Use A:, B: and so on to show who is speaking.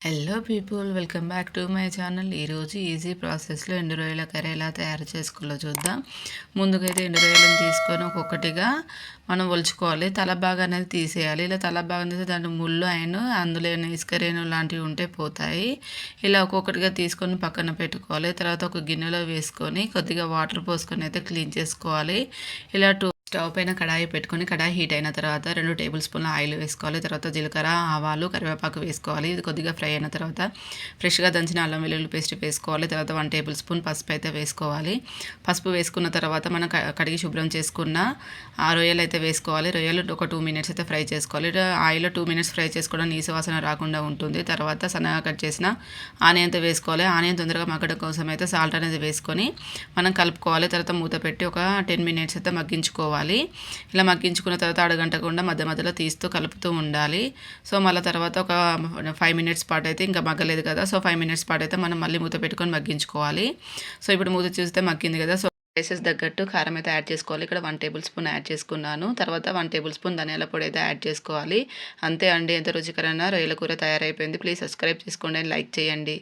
A: Hello people, welcome back to my channel. ఈరోజు easy ప్రాసెస్లో ఎండు రొయ్యల కర్రీ ఎలా తయారు చేసుకోవాలో చూద్దాం. ముందుకైతే ఎండు రొయ్యలను తీసుకొని ఒక్కొక్కటిగా మనం ఒలుచుకోవాలి. తల భాగం అనేది తీసేయాలి. ఇలా తల భాగం తీసి దాంట్లో ముళ్ళు అయిన అందులో ఇసుకరేణు లాంటివి ఉంటే పోతాయి. ఇలా ఒక్కొక్కటిగా తీసుకొని పక్కన పెట్టుకోవాలి. తర్వాత ఒక గిన్నెలో వేసుకొని కొద్దిగా వాటర్ పోసుకొని అయితే క్లీన్ చేసుకోవాలి. ఇలా స్టవ్ పైన కడాయి పెట్టుకొని కడాయి హీట్ అయిన తర్వాత 2 టేబుల్ స్పూన్ల ఆయిల్ వేసుకోవాలి. తర్వాత జీలకర్ర, ఆవాలు, కరివేపాకు వేసుకోవాలి. ఇది కొద్దిగా ఫ్రై అయిన తర్వాత ఫ్రెష్గా దంచిన అల్లం వెల్లుల్లి పేస్ట్ వేసుకోవాలి. తర్వాత 1 టేబుల్ స్పూన్ పసుపు అయితే వేసుకోవాలి. పసుపు వేసుకున్న తర్వాత మనం కడిగి శుభ్రం చేసుకున్న ఆ రొయ్యలు అయితే వేసుకోవాలి. రొయ్యలు ఒక 2 మినిట్స్ అయితే ఫ్రై చేసుకోవాలి. ఆయిల్లో 2 మినిట్స్ ఫ్రై చేసుకోవడం నీసు వాసన రాకుండా ఉంటుంది. తర్వాత సన్నగా కట్ చేసిన ఆనియన్తో వేసుకోవాలి. ఆనియన్ తొందరగా మగ్గడం కోసం అయితే సాల్ట్ అనేది వేసుకొని మనం కలుపుకోవాలి. తర్వాత మూత పెట్టి ఒక 10 మినిట్స్ అయితే మగ్గించుకోవాలి. ఇలా మగ్గించుకున్న తర్వాత అడగంటకుండా మధ్య మధ్యలో తీస్తూ కలుపుతూ ఉండాలి. సో మళ్ళీ తర్వాత ఒక 5 మినిట్స్ పాటు అయితే ఇంకా మగ్గలేదు కదా, సో 5 మినిట్స్ పాటు అయితే మనం మళ్ళీ మూత పెట్టుకొని మగ్గించుకోవాలి. సో ఇప్పుడు మూత చూస్తే మగ్గింది కదా. సో స్పైసెస్ తగ్గట్టు కారం అయితే యాడ్ చేసుకోవాలి. ఇక్కడ 1 టేబుల్ స్పూన్ యాడ్ చేసుకున్నాను. తర్వాత 1 టేబుల్ స్పూన్ ధనియాల పొడి అయితే యాడ్ చేసుకోవాలి. అంతే అండి, ఎంత రుచికరమైన రొయ్యల కూర తయారైపోయింది. ప్లీజ్ సబ్స్క్రైబ్ చేసుకోండి అండ్ లైక్ చేయండి.